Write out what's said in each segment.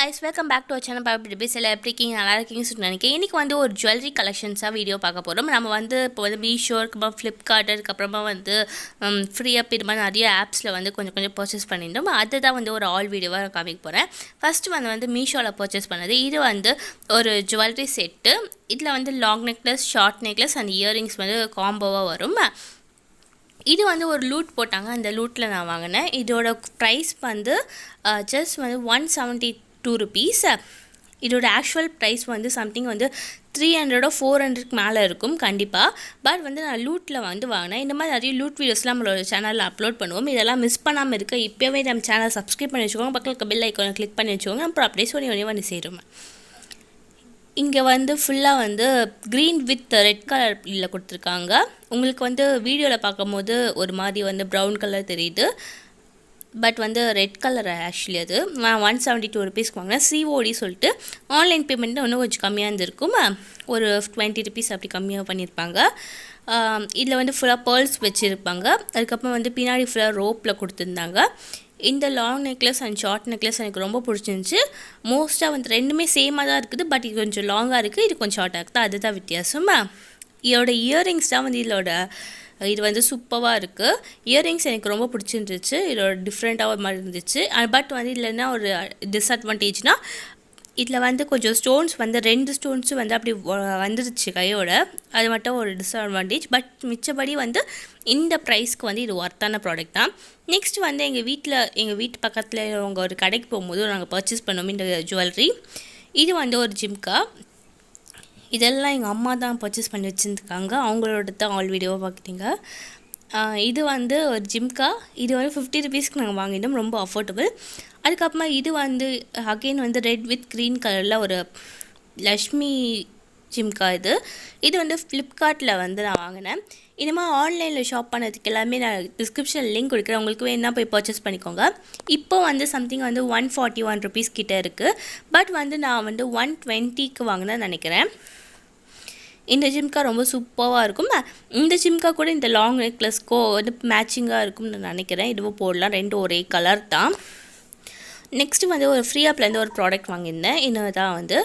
guys, welcome back to our channel. Basically, everything நல்லா இருக்கீங்க சொல்லிட்டு நினைக்கிறேன். இன்னைக்கு வந்து ஒரு ஜுவல்லரி கலெக்ஷன்ஸா வீடியோ பார்க்க போறோம். நம்ம வந்து இப்போ வந்து மீஷோ, அப்புறம் Flipkart, அதுக்கப்புறமா வந்து ஃப்ரீ அப் இது மாதிரி நிறைய ஆப்ஸ்ல வந்து கொஞ்சம் பர்ச்சேஸ் பண்ணியிருந்தோம். அதுதான் வந்து ஒரு ஆல் வீடியோவா காமிக்க போறேன். ஃபர்ஸ்ட் வந்து மீஷோல பர்ச்சேஸ் பண்ணது. இது வந்து ஒரு ஜுவல்லரி செட்டு. இதில் வந்து long necklace, short necklace and earrings வந்து காம்போவாக வரும். இது வந்து ஒரு லூட் போட்டாங்க, அந்த லூட்டில் நான் வாங்கினேன். இதோட ப்ரைஸ் வந்து ஜஸ்ட் வந்து 172 rupees. இதோட ஆக்சுவல் ப்ரைஸ் வந்து சம்திங் வந்து 300 or 400 மேலே இருக்கும் கண்டிப்பாக. பட் வந்து நான் லூட்டில் வந்து வாங்கினேன். இந்த மாதிரி நிறைய லூட் வீடியோஸ்லாம் நம்மளோட சேனலில் அப்லோட் பண்ணுவோம். இதெல்லாம் மிஸ் பண்ணாமல் இருக்க இப்போவே நம்ம சேனல் சப்ஸ்கிரைப் பண்ணி வச்சுக்கோங்க, பக்கத்தில் பெல் ஐக்கானை கிளிக் பண்ணி வச்சுக்கோங்க. அப்புறம் அப்படியே சொல்லி சேருவேன். இங்கே வந்து ஃபுல்லாக வந்து க்ரீன் வித் ரெட் கலரில் கொடுத்துருக்காங்க. உங்களுக்கு வந்து வீடியோவில் பார்க்கும்போது ஒரு மாதிரி வந்து ப்ரௌன் கலர் தெரியுது, பட் வந்து ரெட் கலர் ஆக்சுவலி. அது நான் 172 rupees வாங்கினேன். சிஓடி சொல்லிட்டு ஆன்லைன் பேமெண்ட்டு இன்னும் கொஞ்சம் கம்மியாக இருந்திருக்கும், ஒரு 20 rupees அப்படி கம்மியாக பண்ணியிருப்பாங்க. இதில் வந்து ஃபுல்லாக பேர்ல்ஸ் வச்சுருப்பாங்க. அதுக்கப்புறம் வந்து பின்னாடி ஃபுல்லாக ரோப்பில் கொடுத்துருந்தாங்க. இந்த long necklace and short necklace எனக்கு ரொம்ப பிடிச்சிருந்துச்சி. மோஸ்ட்டாக வந்து ரெண்டுமே சேமாக தான் இருக்குது, பட் இது கொஞ்சம் லாங்காக இருக்குது, இது கொஞ்சம் ஷார்ட்டாக இருக்குது, அதுதான் வித்தியாசம். இதோட இயரிங்ஸ் தான் வந்து இது வந்து சூப்பராக இருக்குது. இயரிங்ஸ் எனக்கு ரொம்ப பிடிச்சிருந்துச்சு. இதோட டிஃப்ரெண்ட்டாக ஒரு மாதிரி இருந்துச்சு. பட் வந்து இல்லைன்னா ஒரு டிஸ்அட்வான்டேஜ்னால் இதில் வந்து கொஞ்சம் ஸ்டோன்ஸ் வந்து 2 ஸ்டோன்ஸும் வந்து அப்படி வந்துருச்சு கையோட, அது மட்டும் ஒரு டிஸ்அட்வான்டேஜ். பட் மிச்சபடி வந்து இந்த ப்ரைஸ்க்கு வந்து இது ஒர்த்தான ப்ராடக்ட் தான். நெக்ஸ்ட் வந்து எங்கள் வீட்டு பக்கத்தில் அவங்க ஒரு கடைக்கு போகும்போது நாங்கள் பர்ச்சேஸ் பண்ணோம் இந்த ஜுவல்லரி. இது வந்து ஒரு ஜிம்கா. இதெல்லாம் எங்கள் அம்மா தான் பர்ச்சேஸ் பண்ணி வச்சுருந்துருக்காங்க, அவங்களோட தான் ஆல் வீடியோவாக பார்க்குறீங்க. இது வந்து ஒரு ஜிம்கா. இது வந்து 50 rupeesக்கு நாங்கள் வாங்கிட்டோம், ரொம்ப அஃபோர்டபுள். அதுக்கப்புறமா இது வந்து அகெயின் வந்து ரெட் வித் க்ரீன் கலரில் ஒரு லக்ஷ்மி ஜிம்கா. இது வந்து ஃப்ளிப்கார்ட்டில் வந்து நான் வாங்கினேன். இந்த மாதிரி ஆன்லைனில் ஷாப் பண்ணதுக்கு எல்லாமே நான் டிஸ்கிரிப்ஷனில் லிங்க் கொடுக்குறேன், உங்களுக்கு வேணால் போய் பர்ச்சேஸ் பண்ணிக்கோங்க. இப்போ வந்து சம்திங் வந்து 141 rupees கிட்டே இருக்குது, பட் வந்து நான் வந்து 120க்கு வாங்கினேன்னு நினைக்கிறேன். இந்த ஜிம்கா ரொம்ப சூப்பராக இருக்கும். இந்த ஜிம்கா கூட இந்த லாங் நெக்லஸ்க்கோ வந்து மேட்சிங்காக இருக்கும்னு நான் நினைக்கிறேன். இதுவும் போடலாம், ரெண்டும் ஒரே கலர் தான். நெக்ஸ்ட்டு வந்து ஒரு ஃப்ரீ ஆப்லேருந்து ஒரு ப்ராடக்ட் வாங்கியிருந்தேன். இன்னும் தான் வந்து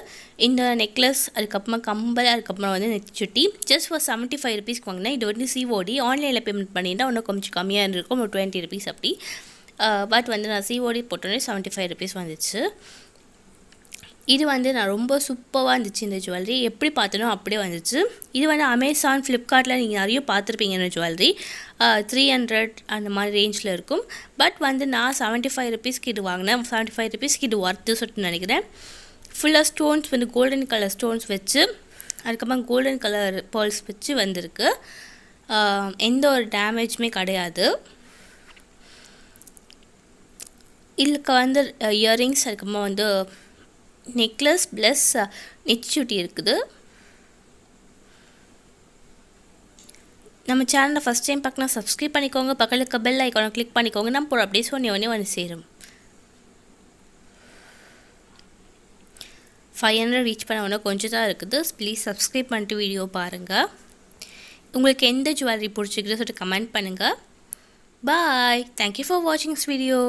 இந்த நெக்லஸ், அதுக்கப்புறமா கம்பல், அதுக்கப்புறமா வந்து நெத்திச்சுட்டி ஜஸ்ட் ஃபார் 75 rupeesக்கு வாங்கினேன். இது வந்து சிஓடி. ஆன்லைனில் பேமெண்ட் பண்ணியிருந்தால் இன்னும் கொஞ்சம் கம்மியாக இருந்திருக்கும், ஒரு 20 rupees அப்படி. பட் வந்து நான் சிஓடி போட்டோன்னே 75 rupees வந்துச்சு. இது வந்து நான் ரொம்ப சூப்பராக இருந்துச்சு. இந்த ஜுவல்லரி எப்படி பார்த்தனோ அப்படியே வந்துச்சு. இது வந்து அமேசான், ஃப்ளிப்கார்ட்டில் நீங்கள் நிறைய பார்த்துருப்பீங்க. இந்த ஜுவல்லரி 300 அந்த மாதிரி ரேஞ்சில் இருக்கும். பட் வந்து நான் 75 rupeesக்கு இது வாங்கினேன். 75 rupeesக்கு இது ஒர்த்து சொல்லிட்டு நினைக்கிறேன். ஃபுல்லாக ஸ்டோன்ஸ் வந்து கோல்டன் கலர் ஸ்டோன்ஸ் வச்சு, அதுக்கப்புறம் கோல்டன் கலர் பேர்ல்ஸ் வச்சு வந்திருக்கு. எந்த ஒரு டேமேஜுமே கிடையாது. இதுக்கு வந்து இயரிங்ஸ், அதுக்கப்புறமா வந்து நெக்லஸ் ப்ளஸ் நெத்திச்சுட்டி இருக்குது. நம்ம சேனலை ஃபஸ்ட் டைம் பார்க்கணும், சப்ஸ்கிரைப் பண்ணிக்கோங்க, பக்கத்தில் பெல் ஐக்கானை கிளிக் பண்ணிக்கோங்க. நம்ம போகிற அப்படியே சொன்னே வந்து சேரும். 500 ரீச் பண்ண ஒன்று கொஞ்சம் தான் இருக்குது. ப்ளீஸ் சப்ஸ்கிரைப் பண்ணிட்டு வீடியோ பாருங்கள். உங்களுக்கு எந்த ஜுவல்லரி பிடிச்சிருக்குன்னு சொல்லிட்டு கமெண்ட் பண்ணுங்கள். பாய். தேங்க்யூ ஃபார் வாட்சிங் திஸ் வீடியோ.